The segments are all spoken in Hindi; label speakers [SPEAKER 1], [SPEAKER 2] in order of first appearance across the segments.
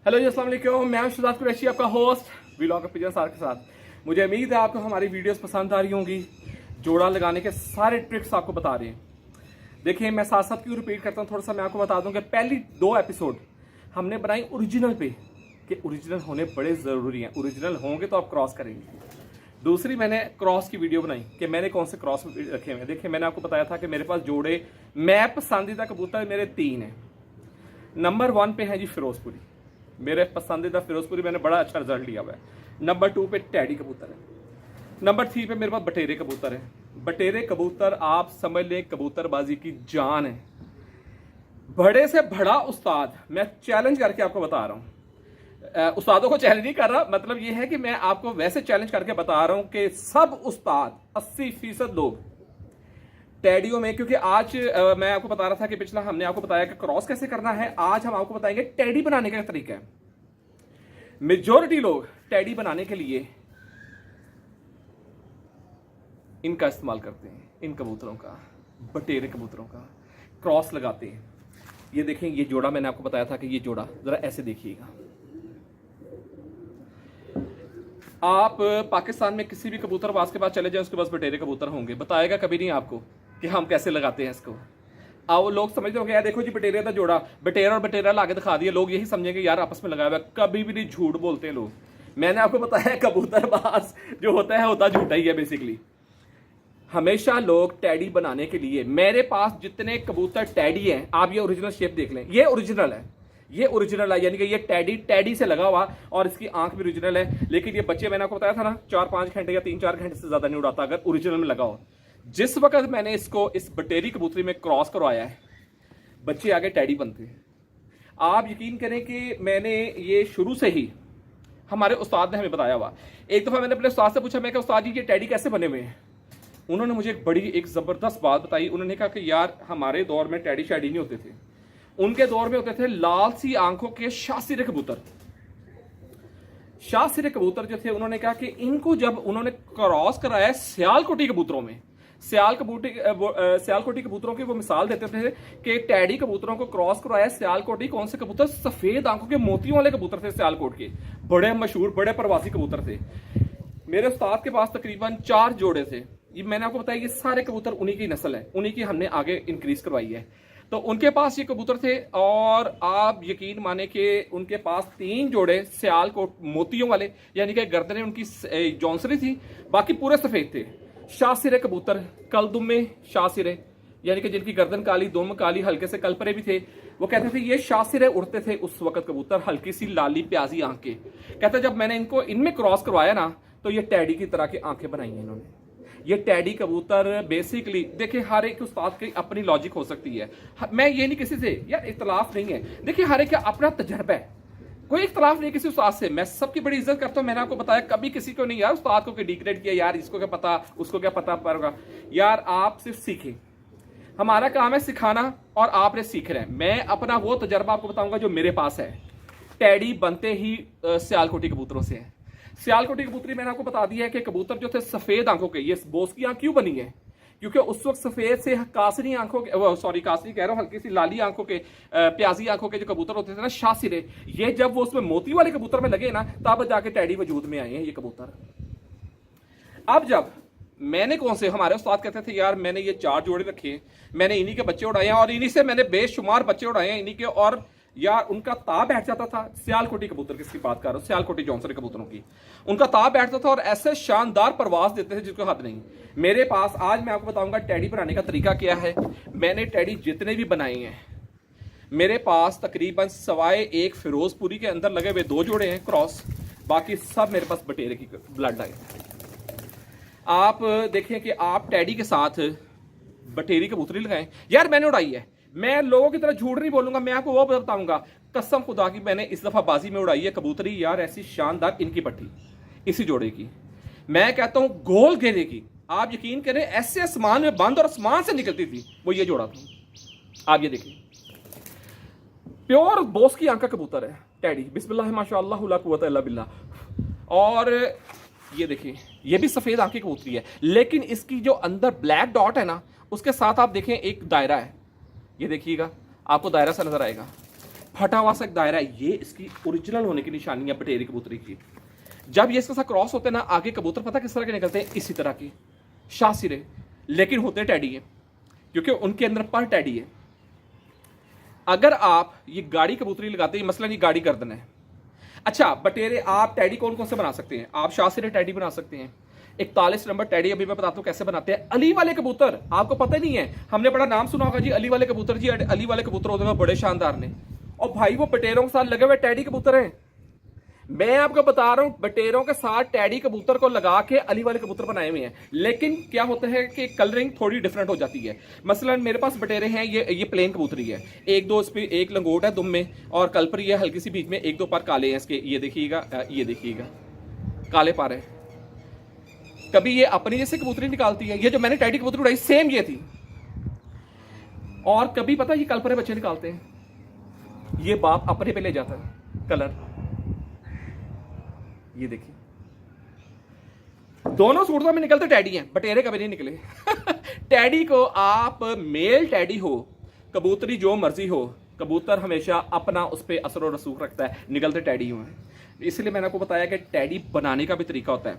[SPEAKER 1] हेलो जी, अस्सलाम वालेकुम। मैं शुजात कुरैशी, आपका होस्ट व्लॉग पिजन सार के साथ। मुझे उम्मीद है आपको हमारी वीडियोस पसंद आ रही होंगी। जोड़ा लगाने के सारे ट्रिक्स आपको बता रहे हैं। देखिए, मैं साथ साथ क्यों रिपीट करता हूँ, थोड़ा सा मैं आपको बता दूं कि पहली 2 एपिसोड हमने बनाई ओरिजिनल पे, कि ओरिजिनल होने बड़े ज़रूरी हैं। ओरिजिनल होंगे तो आप क्रॉस करेंगे। दूसरी मैंने क्रॉस की वीडियो बनाई कि मैंने कौन से क्रॉस रखे हुए हैं। देखिए, मैंने आपको बताया था कि मेरे पास जोड़े, मैं पसंदीदा कबूतर मेरे 3 हैं। नंबर 1 पे है जी फिरोजपुरी, मेरे पसंदीदा फिरोजपुरी, मैंने बड़ा अच्छा रिजल्ट लिया हुआ है। नंबर 2 पे टैडी कबूतर है। नंबर 3 पे मेरे पास बटेरे कबूतर है। बटेरे कबूतर आप समझ लें कबूतरबाजी की जान है। बड़े से बड़ा उस्ताद, मैं चैलेंज करके आपको बता रहा हूं, उस्तादों को चैलेंज नहीं कर रहा, मतलब ये है कि मैं आपको वैसे चैलेंज करके बता रहा हूं कि सब उस्ताद 80% लोग टैडियो में, क्योंकि आज मैं आपको बता रहा था कि पिछला हमने आपको बताया कि क्रॉस कैसे करना है, आज हम आपको बताएंगे टैडी बनाने का तरीका है। मेजॉरिटी लोग टैडी बनाने के लिए इनका इस्तेमाल करते हैं, इन कबूतरों का, बटेरे कबूतरों का क्रॉस लगाते हैं। ये देखें, ये जोड़ा मैंने आपको बताया था कि ये जोड़ा जरा ऐसे देखिएगा। आप पाकिस्तान में किसी भी कबूतरबाज के पास चले जाएं, उसके पास बटेरे कबूतर होंगे, बताएगा कभी नहीं आपको कि हम कैसे लगाते हैं इसको। आओ, लोग समझते होंगे यार देखो जी बटेरे का जोड़ा, बटेरा और बटेरा लाके दिखा दिया, लोग यही समझेंगे यार आपस में लगाया हुआ। कभी भी नहीं, झूठ बोलते हैं लोग। मैंने आपको बताया कबूतरबाज जो होता है होता झूठा ही है बेसिकली। हमेशा लोग टैडी बनाने के लिए, मेरे पास जितने कबूतर टैडी हैं, आप ये ओरिजिनल शेप देख लें, ये ओरिजिनल है, ये ओरिजिनल है, यानी कि ये टैडी से लगा हुआ और इसकी आंख भी ओरिजिनल है। लेकिन ये बच्चे मैंने आपको बताया था ना, 4-5 घंटे या 3-4 घंटे से ज्यादा नहीं उड़ाता अगर ओरिजिनल में लगा हो। जिस वक्त मैंने इसको इस बटेरी कबूतरी में क्रॉस करवाया है, बच्चे आगे टैडी बनते हैं। आप यकीन करें कि मैंने ये शुरू से ही, हमारे उस्ताद ने हमें बताया हुआ। एक दफा मैंने अपने उस्ताद से पूछा, मैं क्या उस्ताद जी ये टैडी कैसे बने हुए हैं? उन्होंने मुझे एक जबरदस्त बात बताई। उन्होंने कहा कि यार हमारे दौर में टैडी शैडी नहीं होते थे, उनके दौर में होते थे लाल सी आंखों के शाहसिरे कबूतर। शाहसिरे कबूतर जो थे, उन्होंने कहा कि इनको जब उन्होंने क्रॉस कराया सियालकोटी कबूतरों में, सियालकोटी कबूतरों की वो मिसाल देते थे कि टैडी कबूतरों को क्रॉस करवाया सियालकोटी। कौन से कबूतर? सफेद आंखों के मोतियों वाले कबूतर थे सियालकोट के, बड़े मशहूर, बड़े प्रवासी कबूतर थे। मेरे उस्ताद के पास तकरीबन 4 जोड़े थे। ये मैंने आपको बताया, ये सारे कबूतर उन्हीं की नस्ल है, उन्हीं की हमने आगे इंक्रीज करवाई है। तो उनके पास ये कबूतर थे और आप यकीन माने कि उनके पास 3 जोड़े सियालकोट मोतियों वाले, यानी कि गर्दनें उनकी जौनसरी थी, बाकी पूरे सफेद थे। शाहसिरे कबूतर, कलदुमे शाहसिरे, यानी कि जिनकी गर्दन काली, दुम काली, हल्के से कलपरे भी थे। वो कहते थे ये शाहसिरे उड़ते थे उस वक्त कबूतर, हल्की सी लाली प्याजी आंख के। कहते जब मैंने इनको इनमें क्रॉस करवाया ना, तो ये टैडी की तरह की आंखें बनाई हैं इन्होंने। ये टैडी कबूतर बेसिकली, देखिए हर एक उस्ताद की अपनी लॉजिक हो सकती है। मैं ये नहीं किसी से यार इख्तलाफ नहीं है, देखिए हर एक का अपना तजर्बा है, कोई इख्तलाफ नहीं किसी उस्ताद से। मैं सबकी बड़ी इज्जत करता हूं, मैंने आपको बताया कभी किसी को नहीं यार उस्ताद को डिग्रेड किया, यार इसको क्या पता, उसको क्या पता पड़ेगा। यार आप सिर्फ सीखें, हमारा काम है सिखाना और आपने सीख रहे हैं। मैं अपना वो तजर्बा आपको बताऊंगा जो मेरे पास है। टैडी बनते ही सियालकोटी कबूतरों से है। सियालकोटी कबूतरी मैंने आपको बता दिया है कि कबूतर जो थे सफेद आंखों के, ये बोस की आंख क्यों बनी है? क्योंकि उस वक्त सफेद से कासनी आंखों के, सॉरी कासनी कह रहा हूं, हल्की सी लाली आंखों के, प्याजी आंखों के जो कबूतर होते थे ना शाहसिरे, ये जब वो उसमें मोती वाले कबूतर में लगे ना, तब जाके टैडी वजूद में आए हैं ये कबूतर। अब जब मैंने कौन से, हमारे उस्ताद कहते थे यार मैंने ये 4 जोड़े रखे, मैंने इन्हीं के बच्चे उड़ाए हैं और इन्हीं से मैंने बेशुमार बच्चे उड़ाए हैं इन्हीं के, और यार उनका ताब बैठ जाता था। सियालकोटी कबूतर किसकी बात कर रहा हूं, सियालकोटी जौनसरी कबूतरों की। उनका ताब बैठता था और ऐसे शानदार परवाज देते थे जिसको हद नहीं। मेरे पास आज मैं आपको बताऊंगा टैडी बनाने का तरीका क्या है। मैंने टैडी जितने भी बनाए हैं, मेरे पास तकरीबन सवाए एक फिरोजपुरी के अंदर लगे हुए 2 जोड़े हैं क्रॉस, बाकी सब मेरे पास बटेरे की ब्लड लाइन। आप देखें कि आप टैडी के साथ बटेरी कबूतरी लगाएं। यार मैंने उड़ाई है, मैं लोगों की तरह झूठ नहीं बोलूंगा, मैं आपको वो बताऊंगा कसम खुदा की, मैंने इस दफा बाजी में उड़ाई है कबूतरी यार, ऐसी शानदार इनकी पट्टी इसी जोड़े की, मैं कहता हूं गोल घेरे की। आप यकीन करें ऐसे आसमान में बंद और आसमान से निकलती थी, वो ये जोड़ा था। आप ये देखिए, प्योर बोस की आंख का कबूतर है टैडी, बिस्मिल्लाह माशाअल्लाह ला कुव्वता इल्ला बिल्लाह। और ये देखिए, ये भी सफेद आंख की कबूतरी है, लेकिन इसकी जो अंदर ब्लैक डॉट है ना, उसके साथ आप देखें एक दायरा है, ये देखिएगा आपको दायरा सा नजर आएगा। फटा हुआ सा एक दायरा है, ये इसकी ओरिजिनल होने की निशानी है बटेरी कबूतरी की। जब ये इसके साथ क्रॉस होते हैं ना, आगे कबूतर पता किस तरह के निकलते हैं, इसी तरह की शाह सिरे, लेकिन होते टैडी है, क्योंकि उनके अंदर पर टैडी है। अगर आप ये गाड़ी कबूतरी लगाते हैं, मसलन ये गाड़ी गर्दन है, अच्छा बटेरे आप टैडी कौन कौन से बना सकते हैं, आप शाह सिरे टैडी बना सकते हैं। 41 नंबर टैडी अभी मैं बताता हूं कैसे बनाते हैं। अली वाले कबूतर आपको पता नहीं है, हमने बड़ा नाम सुना होगा जी अली वाले कबूतर, जी अली वाले कबूतर होते हैं बड़े शानदार ने, और भाई वो बटेरों के साथ लगे हुए टैडी कबूतर हैं। मैं आपको बता रहा हूं बटेरों के साथ टैडी कबूतर को लगा के अली वाले कबूतर बनाए हुए हैं, लेकिन क्या होता है कि कलरिंग थोड़ी डिफरेंट हो जाती है। मसलन मेरे पास बटेरे हैं, ये प्लेन कबूतरी है, एक दो इस पे एक लंगोट है दुम में, और कलपरी है हल्की सी बीच में, एक दो पर काले हैं इसके, ये देखिएगा काले पर है। कभी ये अपनी जैसे कबूतरी निकालती है, ये जो मैंने टैडी कबूतरी उड़ाई सेम ये थी, और कभी पता ये कलपरे बच्चे निकालते हैं, ये बाप अपने पे ले जाता है कलर, ये देखिए दोनों सूरतों में निकलते टैडी हैं, बटेरे कभी नहीं निकले। टैडी को आप मेल टैडी हो, कबूतरी जो मर्जी हो, कबूतर हमेशा अपना उस पर असर और रसूख रखता है, निकलते टैडी हुए हैं। इसलिए मैंने आपको बताया कि टैडी बनाने का भी तरीका होता है।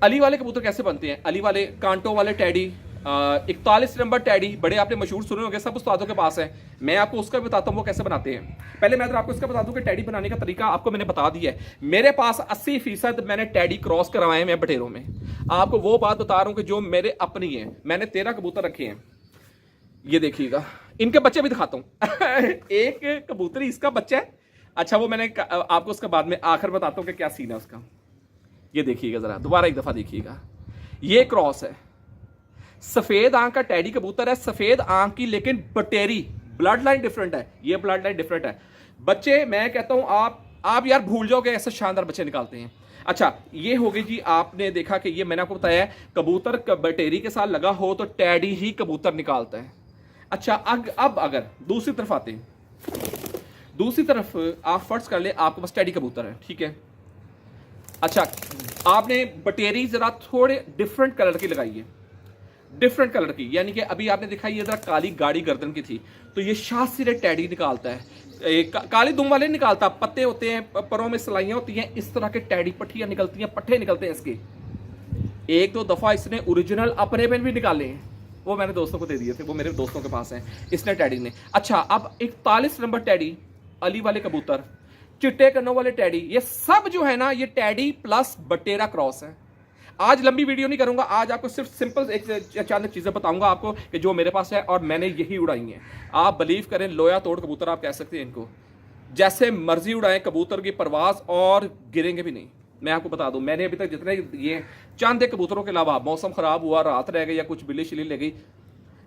[SPEAKER 1] अली वाले कबूतर कैसे बनते हैं, अली वाले कांटों वाले टैडी, 41 नंबर टैडी बड़े आपने मशहूर सुने होंगे, सब उस्तादों के पास है, मैं आपको उसका भी बताता हूँ वो कैसे बनाते हैं। पहले मैं तो आपको इसका बता दूं कि टैडी बनाने का तरीका आपको मैंने बता दिया है। मेरे पास 80% मैंने टैडी क्रॉस करवाए हैं बटेरों में। आपको वो बात बता रहा हूँ कि जो मेरे अपनी है, मैंने 13 कबूतर रखे हैं, ये देखिएगा, इनके बच्चे भी दिखाता हूँ। एक कबूतरी इसका बच्चा है, अच्छा वो मैंने आपको उसका बाद में आखिर बताता हूँ कि क्या सीन है उसका। ये देखिएगा जरा, दोबारा एक दफा देखिएगा, ये क्रॉस है, सफेद आंख का टैडी कबूतर है, सफेद आंख की, लेकिन बटेरी ब्लड लाइन डिफरेंट है, ये ब्लड लाइन डिफरेंट है। बच्चे मैं कहता हूं आप यार भूल जाओगे, ऐसे शानदार बच्चे निकालते हैं। अच्छा ये हो गई जी, आपने देखा कि ये मैंने आपको बताया कबूतर बटेरी के साथ लगा हो तो टैडी ही कबूतर निकालता है। अच्छा अब अगर दूसरी तरफ आते हैं, दूसरी तरफ आप फर्ज कर ले आपके पास टैडी कबूतर है, ठीक है, अच्छा आपने बटेरी जरा थोड़े डिफरेंट कलर की लगाई है, डिफरेंट कलर की, यानी कि अभी आपने देखा ये जरा काली गाड़ी गर्दन की थी, तो ये शाह सिरे टैडी निकालता है, काली दुम वाले निकालता, पत्ते होते हैं, परों में सलाइयां होती हैं, इस तरह के टैडी पट्टियां निकलती हैं, पट्टे निकलते हैं इसके। एक दो दफा इसने ओरिजिनल अपने पेन भी निकाले हैं, वो मैंने दोस्तों को दे दिए थे, वो मेरे दोस्तों के पास हैं, इसने टैडी ने। अच्छा अब 41 नंबर टैडी, अली वाले कबूतर, चिट्टे कन्नों वाले टैडी, ये सब जो है ना ये टैडी प्लस बटेरा क्रॉस है। आज लंबी वीडियो नहीं करूंगा, आज आपको सिर्फ सिंपल एक अचानक चीजें बताऊंगा आपको कि जो मेरे पास है और मैंने यही उड़ाई हैं। आप बिलीव करें, लोया तोड़ कबूतर आप कह सकते हैं इनको, जैसे मर्जी उड़ाएं, कबूतर की परवाज और गिरेंगे भी नहीं। मैं आपको बता दूं, मैंने अभी तक जितने ये चंद कबूतरों के अलावा, मौसम खराब हुआ, रात रह गई या कुछ बिल्ली शिली ले गई,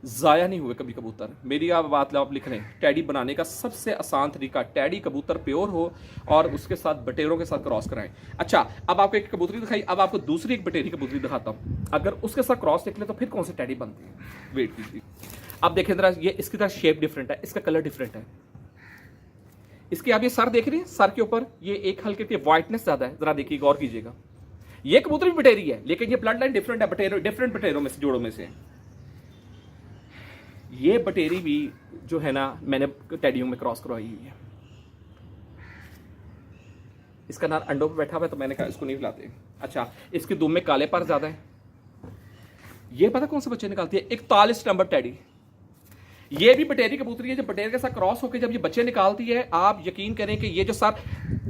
[SPEAKER 1] ज़ाया नहीं हुए कभी कबूतर। मेरी आप बात आप लिख लें, टैडी बनाने का सबसे आसान तरीका, टैडी कबूतर प्योर हो और उसके साथ बटेरों के साथ क्रॉस कराएं। अच्छा अब आपको एक कबूतरी दिखाई, अब आपको दूसरी एक बटेरी कबूतरी दिखाता हूं, अगर उसके साथ क्रॉस निकले तो फिर कौन सी टैडी बनती है, वेट कीजिए। अब देखें जरा, ये इसकी तरह शेप डिफरेंट है, इसका कलर डिफरेंट है, इसके आप ये सर देख रहे हैं, सर के ऊपर ये एक हल्के की व्हाइटनेस ज्यादा है, जरा देखिए गौर कीजिएगा। ये कबूतर भी बटेरी है, लेकिन ये ब्लड लाइन डिफरेंट है, बटेरो डिफरेंट बटेरों में से, जोड़ों में से। ये बटेरी भी जो है ना मैंने टैडियों में क्रॉस करवाई हुई है। इसका नाम अंडों पे बैठा हुआ है तो मैंने कहा इसको नहीं बुलाते। अच्छा इसके दुम में काले पर ज्यादा है। ये पता कौन से बच्चे निकालती है, 41 नंबर टैडी। ये भी बटेरी कबूतरी है, जो बटेर के साथ क्रॉस होकर जब ये बच्चे निकालती है, आप यकीन करें कि ये जो सर,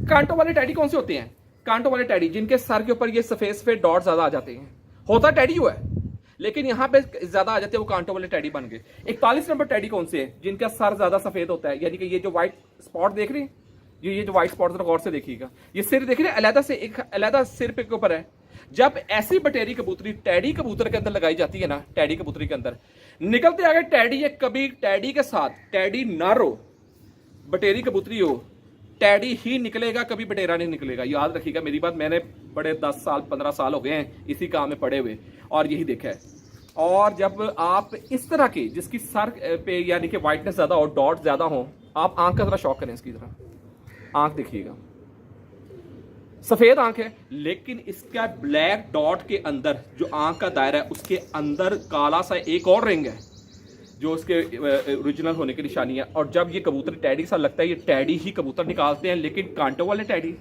[SPEAKER 1] कांटों वाले टैडी कौन से होते हैं, कांटों वाले टैडी जिनके सर के ऊपर ये सफेद सफेद डॉट ज्यादा आ जाते हैं, होता टैडी हुआ है लेकिन यहाँ पे ज्यादा आ जाते हैं, वो कांटों वाले टैडी बन गए। 41 नंबर टैडी कौन से है, जिनका सर ज्यादा सफेद होता है, यानी कि ये जो व्हाइट स्पॉट देख रहे हैं, ये जो व्हाइट स्पॉट गौर से देखिएगा, ये सिर देख रहे हैं, अलहदा से एक अलहदा सिर पे के ऊपर है। जब ऐसी बटेरी कबूतरी टैडी कबूतर के अंदर लगाई जाती है ना, टैडी कबूतरी के अंदर निकलते आगे टैडी है, कभी टैडी के साथ टैडी ना रो, बटेरी कबूतरी हो, टैडी ही निकलेगा, कभी बटेरा नहीं निकलेगा। याद रखिएगा मेरी बात, मैंने बड़े 10 साल 15 साल हो गए हैं इसी काम में पड़े हुए और यही देखा है। और जब आप इस तरह की जिसकी सर पे यानी कि व्हाइटनेस ज्यादा हो, डॉट ज्यादा हो, आप आंख का जरा शौक करें, इसकी तरह आंख देखिएगा, सफेद आंख है लेकिन इसका ब्लैक डॉट के अंदर जो आंख का दायरा है उसके अंदर काला सा एक और रिंग है, जो उसके ओरिजिनल होने की निशानी है। और जब ये कबूतर टैडी के साथ लगता है, ये टैडी ही कबूतर निकालते हैं, लेकिन कांटों वाले टैडी,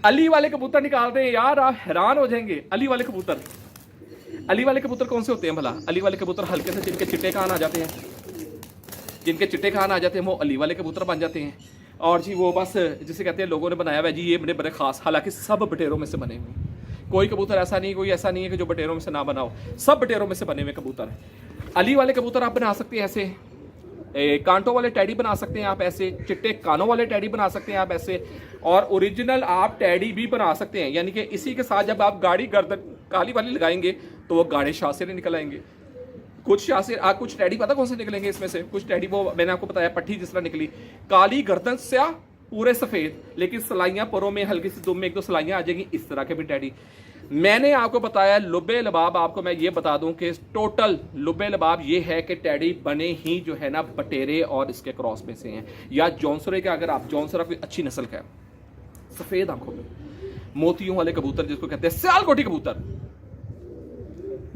[SPEAKER 1] अली वाले कबूतर निकालते हैं यार, आप हैरान हो जाएंगे। अली वाले कबूतर, अली वाले कबूतर कौन से होते हैं भला? अली वाले कबूतर हल्के से जिनके चिट्टे कान आ जाते हैं, जिनके चिट्टे कान आ जाते हैं वो अली वाले कबूतर बन जाते हैं। और जी वो बस जिसे कहते हैं लोगों ने बनाया हुआ है जी, ये बड़े बड़े खास, हालांकि सब बटेरों में से बने हुए, कोई कबूतर ऐसा नहीं, कोई ऐसा नहीं है कि जो बटेरों में से ना बना हो, सब बटेरों में से बने हुए कबूतर। अली वाले कबूतर आप बना सकते हैं ऐसे, कांटों वाले टैडी बना सकते हैं आप ऐसे, चिट्टे कानों वाले टैडी बना सकते हैं आप ऐसे, और ओरिजिनल आप टैडी भी बना सकते हैं। यानी कि इसी के साथ जब आप गाड़ी गर्दन काली वाली लगाएंगे तो वो गाढ़े शासिर निकल आएंगे। कुछ शासिर कुछ टैडी पता कौन से निकलेंगे इसमें से? कुछ टैडी वो मैंने आपको बताया पट्टी जिस तरह निकली, काली गर्दन से पूरे सफेद, लेकिन सलाइयां परों में हल्की सी दुम में एक दो सलाइयां आ जाएंगी, इस तरह के भी टैडी। मैंने आपको बताया लुबे लबाब, आपको मैं ये बता दूं कि टोटल लुबे लबाब ये है कि टैडी बने ही जो है ना बटेरे और इसके क्रॉस में से हैं, या जौनसरे के, अगर आप जौनसरा कोई अच्छी नस्ल का है, सफेद आंखों में मोतियों वाले कबूतर जिसको कहते हैं सियालकोटी कबूतर,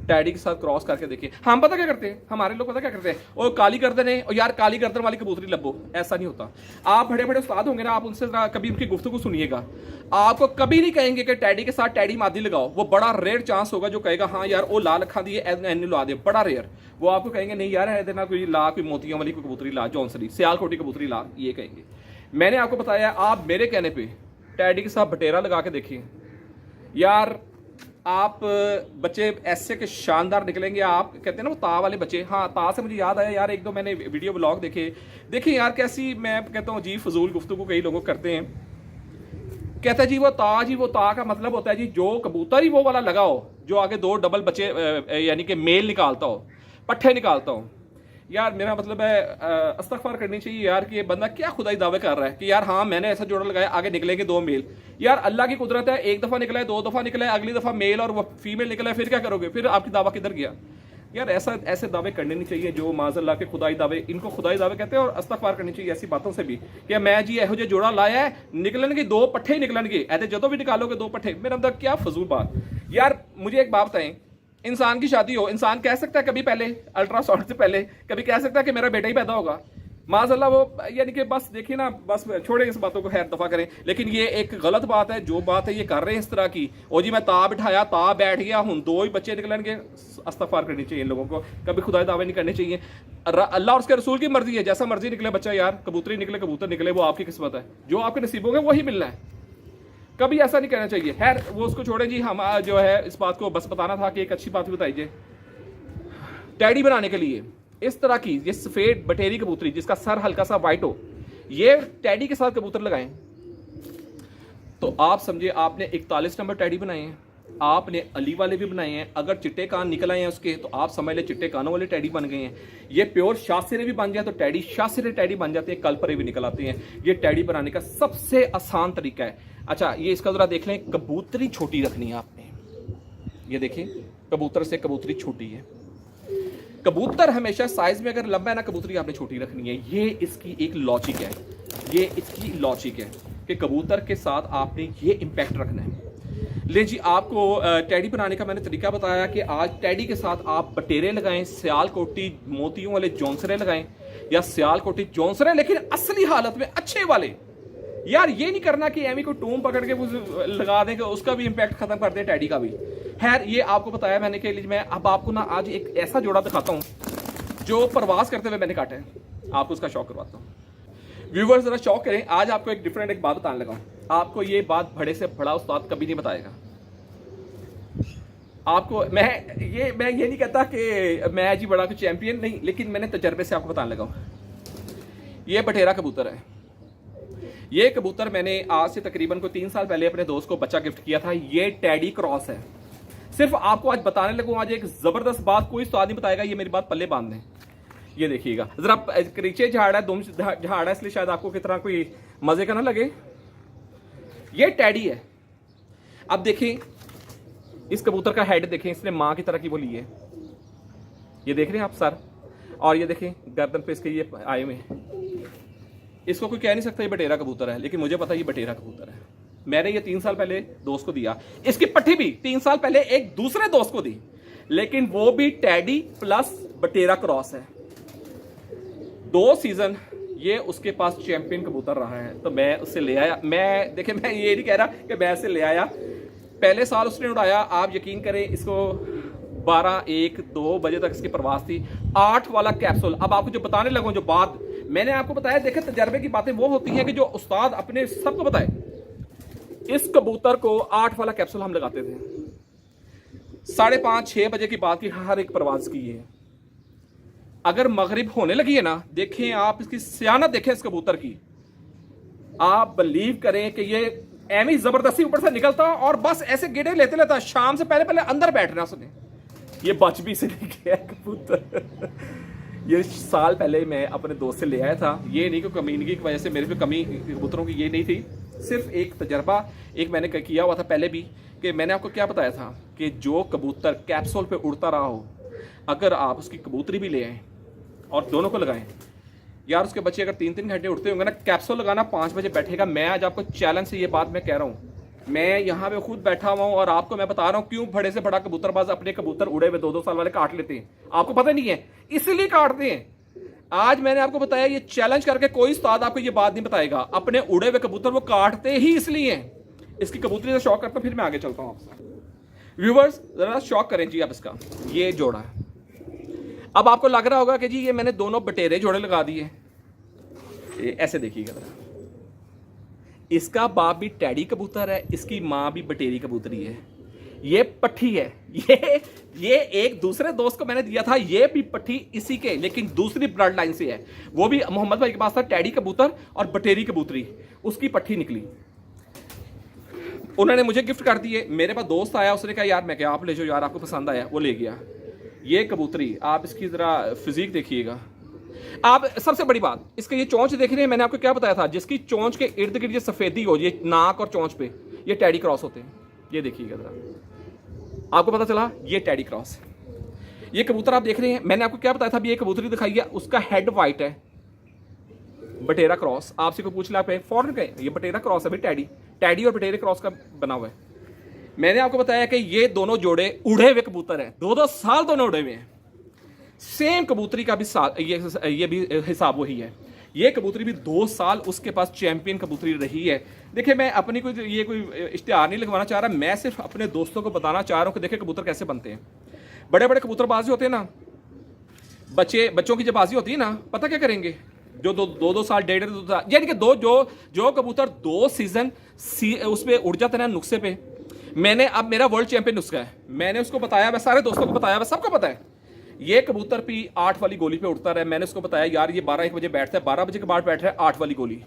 [SPEAKER 1] टैडी के साथ क्रॉस करके देखिए। हम पता क्या करते हैं, हमारे लोग पता क्या करते हैं, और काली गर्दन है और यार काली गर्दन वाली कबूतरी लबो, ऐसा नहीं होता। आप बड़े बड़े उस्ताद होंगे ना, आप उनसे कभी उनकी गुफ्तगू सुनिएगा, आपको कभी नहीं कहेंगे कि टैडी के साथ टैडी मादी लगाओ। वो बड़ा रेयर चांस होगा जो कहेगा हाँ यार वो लाल अखा दी एनु ला दे, बड़ा रेयर। वो आपको कहेंगे नहीं यार है देना कोई ला, कोई मोतियों वाली कोई कबूतरी ला, जौनसरी सियालकोटी कबूतरी ला, ये कहेंगे। मैंने आपको बताया, आप मेरे कहने पर टैडी के साथ बटेरा लगा के देखिए यार, आप बच्चे ऐसे के शानदार निकलेंगे। आप कहते हैं ना वो ता वाले बच्चे, हाँ ता से मुझे याद आया यार, एक दो मैंने वीडियो ब्लॉग देखे, देखिए यार कैसी, मैं कहता हूँ जी फजूल गुफ्तगू कई लोग करते हैं। कहता है जी वो ता का मतलब होता है जी जो कबूतर ही वो वाला लगाओ जो आगे दो डबल बच्चे यानी कि मेल निकालता हो, पट्ठे निकालता हो। यार मेरा मतलब है इस्तग़फ़ार करनी चाहिए यार कि ये बंदा क्या खुदाई दावे कर रहा है कि यार हाँ मैंने ऐसा जोड़ा लगाया आगे निकलेंगे दो मेल। यार अल्लाह की कुदरत है, एक दफ़ा निकला है, दो दफ़ा निकला है, अगली दफ़ा मेल और वो फीमेल निकला है, फिर क्या करोगे? फिर आपकी दावा किधर गया? यार ऐसे दावे करने नहीं चाहिए जो माज़अल्लाह के खुदाई दावे, इनको खुदाई दावे कहते हैं। और इस्तग़फ़ार करनी चाहिए ऐसी बातों से भी कि मैं जी एहो जे जोड़ा लाया है, निकलने दो पट्ठे ही निकलने, ऐसे जो भी निकालोगे दो पट्ठे। मेरा मतलब क्या फजूल बात। यार मुझे एक बात बताएं, इंसान की शादी हो, इंसान कह सकता है कभी पहले अल्ट्रासाउंड से पहले कभी कह सकता है कि मेरा बेटा ही पैदा होगा? माज़अल्लाह वो यानी कि बस देखिए ना, बस छोड़े इस बातों को, खैर दफा करें। लेकिन ये एक गलत बात है, जो बात है ये कर रहे हैं इस तरह की, ओ जी मैं ता बिठाया, ता बैठ गया, हूं दो ही बच्चे निकलेंगे। इस्तग़फ़ार करनी चाहिए इन लोगों को, कभी खुदाई दावे नहीं करने चाहिए। अल्लाह और उसके रसूल की मर्जी है, जैसा मर्जी निकले बच्चा यार, कबूतरी निकले कबूतर निकले, वो आपकी किस्मत है, जो आपके नसीबों में वही मिलना है। कभी ऐसा नहीं करना चाहिए। खैर वो उसको छोड़े जी, हम जो है इस बात को बस बताना था कि एक अच्छी बात बताइए, टैडी बनाने के लिए इस तरह की ये सफेद बटेरी कबूतरी जिसका सर हल्का सा वाइट हो, ये टैडी के साथ कबूतर लगाएं तो आप समझे आपने 41 नंबर टैडी बनाए हैं, आपने अली वाले भी बनाए हैं। अगर चिट्टे कान निकल आए हैं उसके तो आप समझ ले चिट्टे कानों वाले टैडी बन गए हैं। ये प्योर शासिरे भी बन जाए तो टैडी शासिरे टैडी बन जाते हैं, कलपरे भी निकल आते हैं। ये टैडी बनाने का सबसे आसान तरीका है। अच्छा ये इसका जरा देख लें, कबूतरी छोटी रखनी है आपने, ये देखिए कबूतर से कबूतरी छोटी है। कबूतर हमेशा साइज में अगर लंबा है ना, कबूतरी आपने छोटी रखनी है। ये इसकी एक लॉजिक है, ये इसकी लॉजिक है कि कबूतर के साथ आपने ये इंपैक्ट रखना है। ले जी आपको टैडी बनाने का मैंने तरीका बताया कि आज टैडी के साथ आप बटेरे लगाएं, सियालकोटी मोतियों वाले जौनसरे लगाएं, या सियालकोटी जौनसरे लेकिन असली हालत में अच्छे वाले। यार ये नहीं करना कि एमी को टूम पकड़ के लगा दें कि उसका भी इंपैक्ट खत्म कर दे टैडी का भी। खैर ये आपको बताया मैंने कि मैं अब आपको ना आज एक ऐसा जोड़ा दिखाता हूं जो परवास करते हुए मैंने काटा है, आपको उसका शौक करवाता हूं। व्यूवर्स जरा शौक करें, आज आपको एक डिफरेंट एक बात बताने लगा। आपको ये बात बड़े से बड़ा उस्ताद कभी नहीं बताएगा। आपको मैं ये नहीं कहता कि मैं जी बड़ा कुछ चैंपियन नहीं, लेकिन मैंने तजर्बे से आपको बताने लगा। ये बटेरा कबूतर है। ये कबूतर मैंने आज से तकरीबन को 3 साल पहले अपने दोस्त को बच्चा गिफ्ट किया था। ये टैडी क्रॉस है। सिर्फ आपको आज बताने लगूं, आज एक जबरदस्त बात, कोई स्वाद नहीं बताएगा, ये मेरी बात पल्ले बांध दें। ये देखिएगा जरा, नीचे झाड़ है, दुम झाड़ है, इसलिए शायद आपको कितना कोई मजे का ना लगे। ये टैडी है। अब देखें इस कबूतर का हेड देखें, इसने मां की तरह की वो ली है, ये देख रहे हैं आप सर, और ये देखें गर्दन पे इसके ये आए हुए हैं। इसको कोई कह नहीं सकता ये बटेरा कबूतर है, लेकिन मुझे पता ये बटेरा कबूतर है। मैंने ये 3 साल पहले दोस्त को दिया, इसकी पट्टी भी 3 साल पहले एक दूसरे दोस्त को दी, लेकिन वो भी टैडी प्लस बटेरा क्रॉस है। 2 सीजन ये उसके पास चैंपियन कबूतर रहा है, तो मैं उससे ले आया। मैं देखिए, मैं ये नहीं कह रहा कि मैं इससे ले आया, पहले साल उसने उड़ाया, आप यकीन करें इसको 12, 1, 2 बजे तक इसकी परवास थी। 8 वाला कैप्सूल, अब आपको जो बताने लगूं, जो बात मैंने आपको बताया, देखे तजर्बे की बातें वो होती हैं कि जो उस्ताद अपने सबको बताए। इस कबूतर को 8 वाला कैप्सूल हम लगाते थे, 5:30, 6 बजे की बात की हर एक परवाज की है। अगर मगरिब होने लगी है ना, देखें आप इसकी सियानत देखें इस कबूतर की, आप बिलीव करें कि ये एमी जबरदस्ती ऊपर से निकलता और बस ऐसे गेड़े लेते लेता, शाम से पहले पहले अंदर बैठना सुने। ये बच भी से नहीं गया कबूतर। ये साल पहले मैं अपने दोस्त से ले आया था। ये नहीं कि कमीनगी की वजह से मेरे पे कमी कबूतरों की ये नहीं थी, सिर्फ एक तजर्बा एक मैंने किया हुआ था पहले भी, कि मैंने आपको क्या बताया था कि जो कबूतर कैप्सूल पे उड़ता रहा हो, अगर आप उसकी कबूतरी भी ले आएँ और दोनों को लगाएं, यार उसके बच्चे अगर 3-3 घंटे उड़ते होंगे ना, कैप्सूल लगाना 5 बजे बैठेगा। मैं आज आपको चैलेंज से ये बात मैं कह रहा हूँ, मैं यहाँ पे खुद बैठा हुआ हूँ और आपको मैं बता रहा हूँ क्यों बड़े से बड़ा कबूतरबाज अपने कबूतर उड़े हुए 2-2 साल वाले काट लेते हैं। आपको पता नहीं है, इसलिए काटते हैं। आज मैंने आपको बताया, ये चैलेंज करके कोई उस्ताद आपको ये बात नहीं बताएगा, अपने उड़े हुए कबूतर वो काटते ही इसलिए हैं। इसकी कबूतरी से शौक करता हूँ, फिर मैं आगे चलता हूँ आपसे। व्यूवर्स जरा शौक करें जी आप इसका, ये जोड़ा है। अब आपको लग रहा होगा कि जी ये मैंने दोनों बटेरे जोड़े लगा दिए, ऐसे देखिएगा जरा, इसका बाप भी टैडी कबूतर है, इसकी माँ भी बटेरी कबूतरी है। ये पट्ठी है, ये एक दूसरे दोस्त को मैंने दिया था, ये भी पट्ठी इसी के, लेकिन दूसरी ब्लड लाइन से है। वो भी मोहम्मद भाई के पास था टैडी कबूतर और बटेरी कबूतरी, उसकी पट्ठी निकली, उन्होंने मुझे गिफ्ट कर दिए। मेरे पास दोस्त आया, उसने कहा यार, मैं क्या आप ले जाओ यार, आपको पसंद आया, वो ले गया। ये कबूतरी आप इसकी जरा फिजिक देखिएगा। आप सबसे बड़ी बात, इसका ये चोंच देख रहे हैं, मैंने आपको क्या बताया था, जिसकी चोंच के इर्द गिर्द ये सफेदी हो, ये नाक और चोंच पे ये टैडी क्रॉस होते हैं। ये देखिएगा जरा, आपको पता चला ये टैडी क्रॉस है। ये कबूतर आप देख रहे हैं, मैंने आपको क्या बताया था, ये कबूतरी दिखाई है, उसका हेड वाइट है, बटेरा क्रॉस। आपसे कोई पूछ ला फॉरन का, ये बटेरा क्रॉस है भाई, टैडी और बटेरे क्रॉस का बना हुआ है। मैंने आपको बताया कि ये दोनों जोड़े उड़े हुए कबूतर हैं, 2-2 साल दोनों उड़े हुए हैं। सेम कबूतरी का भी ये भी हिसाब वही है। ये कबूतरी भी 2 साल उसके पास चैंपियन कबूतरी रही है। देखिए, मैं अपनी कोई इश्तिहार नहीं लगवाना चाह रहा, मैं सिर्फ अपने दोस्तों को बताना चाह रहा हूँ कि देखिए कबूतर कैसे बनते हैं। बड़े बड़े कबूतरबाजी होते हैं ना, बच्चों की जब बाजी होती है ना, पता क्या करेंगे, जो 2-2 साल 1.5 साल, यानी कि जो कबूतर 2 सीजन उस पर उड़ जाते हैं ना नुस्खे पे, मैंने, अब मेरा वर्ल्ड चैंपियन नुस्खा है, मैंने उसको बताया, मैं सारे दोस्तों को बताया, सबको पता है। ये कबूतर भी 8 वाली गोली पे उड़ता रहा, मैंने उसको बताया यार ये 12-1 बजे बैठता है, 12 बजे के बाद बैठ रहा है 8 वाली गोली,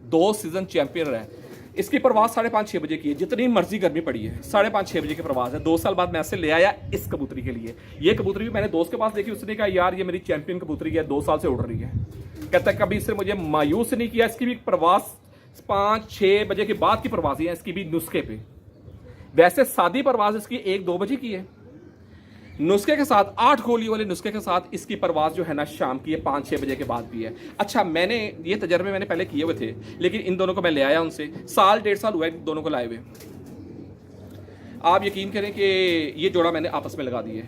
[SPEAKER 1] 2 सीजन चैंपियन रहा है। इसकी प्रवास 5:30-6 बजे की है, जितनी मर्जी गर्मी पड़ी है, 5:30-6 बजे की प्रवास है। 2 साल बाद मैं ऐसे ले आया इस कबूतरी के लिए। ये कबूतरी भी मैंने दोस्त के पास देखी, उसने कहा यार ये मेरी चैंपियन कबूतरी है, 2 साल से उड़ रही है। कहता है कभी इससे मुझे मायूस नहीं किया। इसकी भी प्रवास 5-6 बजे के बाद की प्रवासी है, इसकी भी नुस्खे पे। वैसे सादी प्रवास इसकी 1-2 बजे की है, नुस्खे के साथ 8 गोली वाले नुस्खे के साथ इसकी परवाज जो है ना शाम की है, 5-6 बजे के बाद भी है। अच्छा, मैंने ये तजर्बे मैंने पहले किए हुए थे, लेकिन इन दोनों को मैं ले आया उनसे, 1.5 साल हुआ है दोनों को लाए हुए। आप यकीन करें कि ये जोड़ा मैंने आपस में लगा दिए।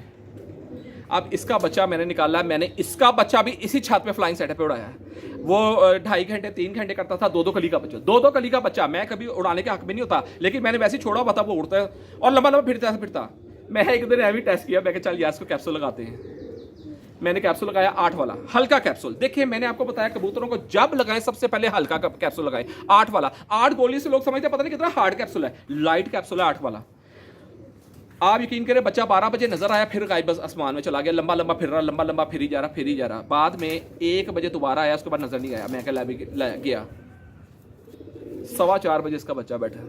[SPEAKER 1] अब इसका बच्चा मैंने निकाला, मैंने इसका बच्चा भी इसी छत पे फ्लाइंग सेटअप पे उड़ाया है। वो 2.5 घंटे 3 घंटे करता था, 2-2 कली का बच्चा, 2-2 कली का बच्चा। मैं कभी उड़ाने के हक में नहीं होता, लेकिन मैंने वैसे ही छोड़ा हुआ था, वो उड़ता है और लंबा लंबा फिरता। मैं एक दिन ऐवी टेस्ट किया, मैं चल यार इसको कैप्सूल लगाते हैं। मैंने कैप्सूल लगाया 8 वाला, हल्का कैप्सूल। देखिए, मैंने आपको बताया कबूतरों को जब लगाएं सबसे पहले हल्का कैप्सूल लगाएं, 8 वाला। 8 गोली से लोग समझते पता नहीं कितना हार्ड कैप्सूल है, लाइट कैप्सूल है 8 वाला। आप यकीन करें, बच्चा 12 बजे नजर आया, फिर गायब, बस आसमान में चला गया, लंबा लंबा फिर रहा, लंबा लंबा फिर ही जा रहा। बाद में 1 बजे दोबारा आया, उसके बाद नजर नहीं आया। मैं क्या गया, 4:15 बजे इसका बच्चा बैठा।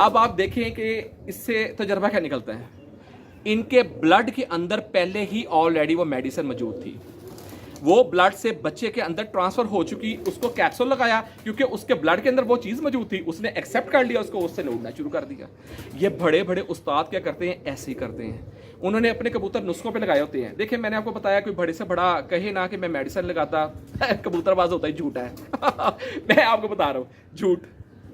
[SPEAKER 1] अब आप देखें कि इससे तजर्बा क्या निकलता है। इनके ब्लड के अंदर पहले ही ऑलरेडी वो मेडिसिन मौजूद थी, वो ब्लड से बच्चे के अंदर ट्रांसफर हो चुकी। उसको कैप्सूल लगाया क्योंकि उसके ब्लड के अंदर वो चीज मौजूद थी, उसने एक्सेप्ट कर लिया उसको, उससे उड़ना शुरू कर दिया। ये बड़े बड़े उस्ताद क्या करते हैं, ऐसे ही करते हैं। उन्होंने अपने कबूतर नुस्खों पे लगाए होते हैं। देखिए, मैंने आपको बताया, कोई बड़े से बड़ा कहे ना कि मैं मेडिसिन लगाता, कबूतरबाज होता ही झूठा है। मैं आपको बता रहा हूँ, झूठ।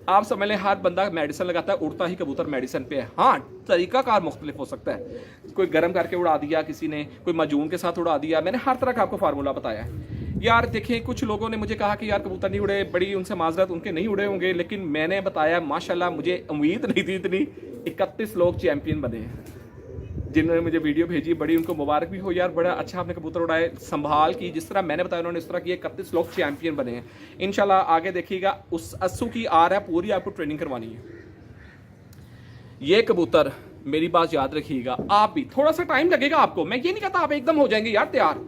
[SPEAKER 1] आप समझ लें हर बंदा मेडिसिन लगाता है, उड़ता ही कबूतर मेडिसिन पे है। हाँ, तरीकाकार मुख्तलिफ हो सकता है, कोई गर्म करके उड़ा दिया किसी ने, कोई मजून के साथ उड़ा दिया। मैंने हर तरह का आपको फार्मूला बताया है। यार देखें, कुछ लोगों ने मुझे कहा कि यार कबूतर नहीं उड़े, बड़ी उनसे माजरत, उनके नहीं उड़े होंगे, लेकिन मैंने बताया माशाल्लाह मुझे उम्मीद नहीं थी इतनी, 31 लोग चैंपियन बने हैं जिन्होंने मुझे वीडियो भेजी। बड़ी उनको मुबारक भी हो यार, बड़ा अच्छा आपने कबूतर उड़ाए, संभाल की, जिस तरह मैंने बताया उन्होंने इस तरह किए, 31 लोग चैंपियन बने हैं। इंशाल्लाह आगे देखिएगा, उस अस्सू की आ रहा है, पूरी आपको ट्रेनिंग करवानी है। ये कबूतर मेरी बात याद रखिएगा, आप भी थोड़ा सा टाइम लगेगा आपको, मैं ये नहीं कहता आप एकदम हो जाएंगे यार तैयार,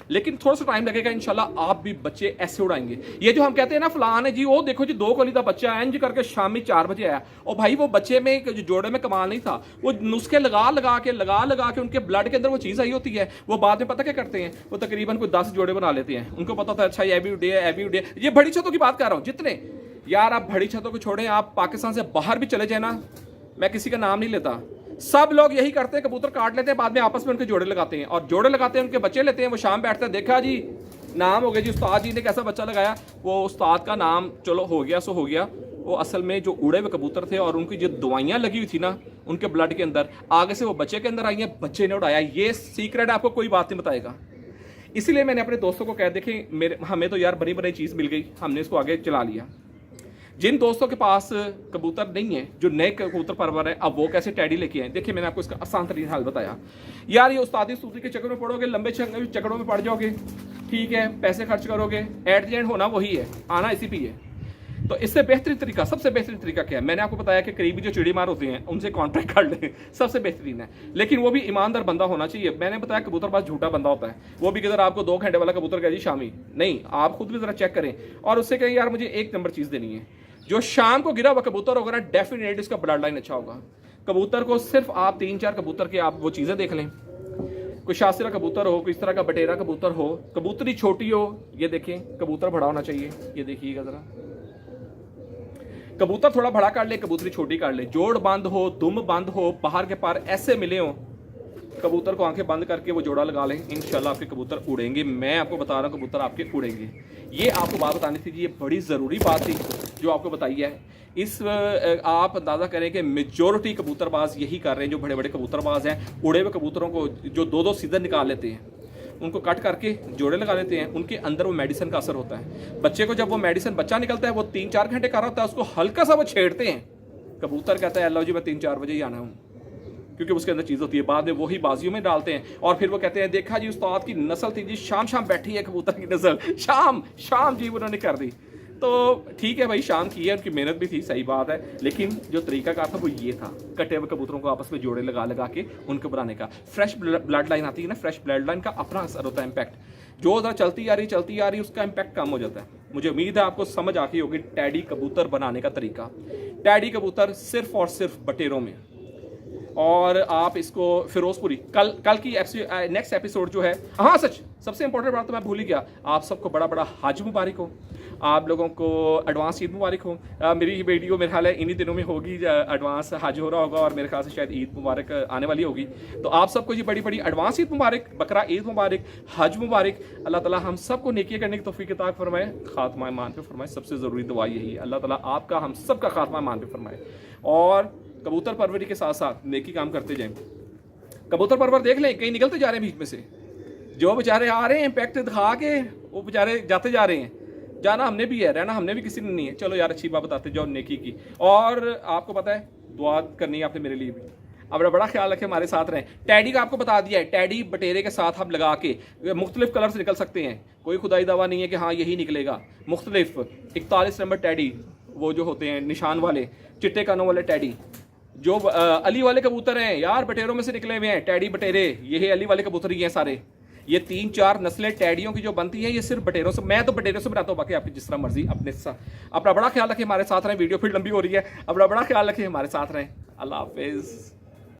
[SPEAKER 1] लेकिन थोड़ा सा टाइम लगेगा। इंशाल्लाह आप भी बच्चे ऐसे उड़ाएंगे। ये जो हम कहते हैं ना फलान है जी, वो देखो जी 2 कली का बच्चा है, इंज करके शामी 4 बजे आया, और भाई वो बच्चे में जो जोड़े में कमाल नहीं था, वो नुस्खे लगा लगा के उनके ब्लड के अंदर वो चीज़ आई होती है। वो बाद में पता क्या करते हैं, वो तकरीबन कोई 10 जोड़े बना लेते हैं। उनको पता था अच्छा ये भी उड़े है, भी उड़े। ये बड़ी छतों की बात कर रहा हूँ, जितने यार आप बड़ी छतों को छोड़ें, आप पाकिस्तान से बाहर भी चले जाए ना, मैं किसी का नाम नहीं लेता, सब लोग यही करते हैं, कबूतर काट लेते हैं, बाद में आपस में उनके जोड़े लगाते हैं, और जोड़े लगाते हैं, उनके बच्चे लेते हैं। वो शाम बैठते हैं, देखा जी नाम हो गया जी, उस्ताद जी ने कैसा बच्चा लगाया, वो उस्ताद का नाम चलो हो गया सो हो गया। वो असल में जो उड़े हुए कबूतर थे और उनकी जो दवाइयाँ लगी हुई थी ना उनके ब्लड के अंदर, आगे से वो बच्चे के अंदर आई हैं, बच्चे ने उड़ाया। ये सीक्रेट आपको कोई बात नहीं बताएगा। इसीलिए मैंने अपने दोस्तों को कह, देखें मेरे हमें तो यार बड़ी बड़ी चीज़ मिल गई, हमने इसको आगे चला लिया। जिन दोस्तों के पास कबूतर नहीं है, जो नए कबूतर परवर है, अब वो कैसे टैडी लेके आए, देखिए मैंने आपको इसका आसान तरीन हल बताया। यार ये उस्तादी सूदी के चक्करों में पड़ोगे, लंबे चक्करों में पड़ जाओगे, ठीक है, पैसे खर्च करोगे, एट द एंड होना वही है, आना इसी पे है। तो इससे बेहतरीन तरीका, सबसे बेहतरीन तरीका क्या है, मैंने आपको बताया कि करीबी जो चिड़ी मार होते हैं उनसे कॉन्ट्रैक्ट कर लें, सबसे बेहतरीन है। लेकिन वो भी ईमानदार बंदा होना चाहिए। मैंने बताया कबूतरबाज झूठा बंदा होता है, वो भी किधर आपको 2 घंटे वाला कबूतर कह जी शामी, नहीं, आप खुद भी जरा चेक करें और उससे कहें यार मुझे 1 नंबर चीज़ देनी है। जो शाम को गिरा हुआ कबूतर होगा ना, डेफिनेटली उसका ब्लड लाइन अच्छा होगा। कबूतर को सिर्फ आप 3-4 कबूतर के आप वो चीज़ें देख लें, कोई शास्त्रा कबूतर हो, कोई इस तरह का बटेरा कबूतर हो, कबूतरी छोटी हो, ये देखें कबूतर बड़ा होना चाहिए, ये देखिएगा जरा, कबूतर थोड़ा बड़ा काट ले, कबूतरी छोटी काट ले, जोड़ बंद हो, दुम बंद हो, बाहर के पार ऐसे मिले हो, कबूतर को आंखें बंद करके वो जोड़ा लगा लें, इंशाल्लाह आपके कबूतर उड़ेंगे। मैं आपको बता रहा हूँ कबूतर आपके उड़ेंगे। ये आपको बात बतानी थी जी, ये बड़ी ज़रूरी बात थी जो आपको बताई है। इस आप अंदाज़ा करें कि मेजॉरिटी कबूतरबाज यही कर रहे हैं, जो बड़े बड़े कबूतरबाज हैं, उड़े हुए कबूतरों को जो 2-2 सीजन निकाल लेते हैं, उनको कट करके जोड़े लगा लेते हैं, उनके अंदर वो मेडिसिन का असर होता है। बच्चे को जब वो मेडिसिन बच्चा निकलता है, वो 3-4 घंटे का होता है, उसको हल्का सा वो छेड़ते हैं, कबूतर कहता है अल्लाह जी मैं 3-4 बजे ही आना हूँ, क्योंकि उसके अंदर चीज़ होती है। बाद में वही बाजियों में डालते हैं और फिर वो कहते हैं देखा जी उस्ताद की नस्ल थी जी, शाम शाम बैठी है कबूतर की नस्ल, शाम शाम जी उन्होंने कर दी। तो ठीक है भाई, शाम की है, उनकी मेहनत भी थी, सही बात है, लेकिन जो तरीका का था वो ये था, कटे हुए कबूतरों को आपस में जोड़े लगा लगा के उनको बनाने का। फ्रेश ब्लड लाइन आती है ना, फ्रेश ब्लड लाइन का अपना असर होता है, इम्पैक्ट जो उधर चलती आ रही उसका इम्पैक्ट कम हो जाता है। मुझे उम्मीद है आपको समझ आती होगी टैडी कबूतर बनाने का तरीका। टैडी कबूतर सिर्फ और सिर्फ बटेरों में, और आप इसको फिरोजपुरी कल की नेक्स्ट एपिसोड जो है, हाँ सच सबसे इंपॉर्टेंट बात तो मैं भूल ही गया, आप सबको बड़ा बड़ा हज मुबारक हो, आप लोगों को एडवांस ईद मुबारक हो। मेरी वीडियो मेरे ख्याल है इन्हीं दिनों में होगी, एडवांस हज हो रहा होगा और मेरे ख्याल से शायद ईद मुबारक आने वाली होगी। तो आप सबको जी बड़ी बड़ी एडवांस ईद मुबारक, बकरा ईद मुबारक, हज मुबारक। अल्लाह ताला हम सबको नेकी करने की तौफीक अता फरमाए, खात्मा ईमान पे फरमाए। सबसे ज़रूरी दुआ यही है, अल्लाह ताला आपका हम सबका खात्मा ईमान पे फरमाए, और कबूतर परवरी के साथ साथ नेकी काम करते जाएं। कबूतर परवर देख लें, कहीं निकलते जा रहे हैं बीच में से, जो बेचारे आ रहे हैं इम्पैक्ट दिखा के, वो बेचारे जाते जा रहे हैं। जाना हमने भी है, रहना हमने भी किसी ने नहीं है। चलो यार अच्छी बात बताते जाओ नेकी की, और आपको पता है दुआ करनी है आपने मेरे लिए भी। अब बड़ा ख्याल रखें, हमारे साथ रहें। टैडी का आपको बता दिया है, टैडी बटेरे के साथ हम लगा के मुख्तलिफ कलर्स निकल सकते हैं, कोई खुदाई दावा नहीं है कि हाँ यही निकलेगा। मुख्तलिफ 41 नंबर टैडी, वो जो होते हैं निशान वाले चिट्टे कानों वाले टैडी, जो अली वाले कबूतर हैं यार, बटेरों में से निकले हुए हैं टैडी बटेरे, ये अली वाले कबूतर ही हैं सारे। ये 3-4 नस्लें टैडियों की जो बनती हैं, ये सिर्फ बटेरों से, मैं तो बटेरों से बनाता हूँ, बाकी आपकी जिस तरह मर्जी अपने साथ। अपना बड़ा ख्याल रखें, हमारे साथ रहें। वीडियो फिर लंबी हो रही है, अपना बड़ा ख्याल रखें, हमारे साथ रहें। अल्लाह हाफिज़।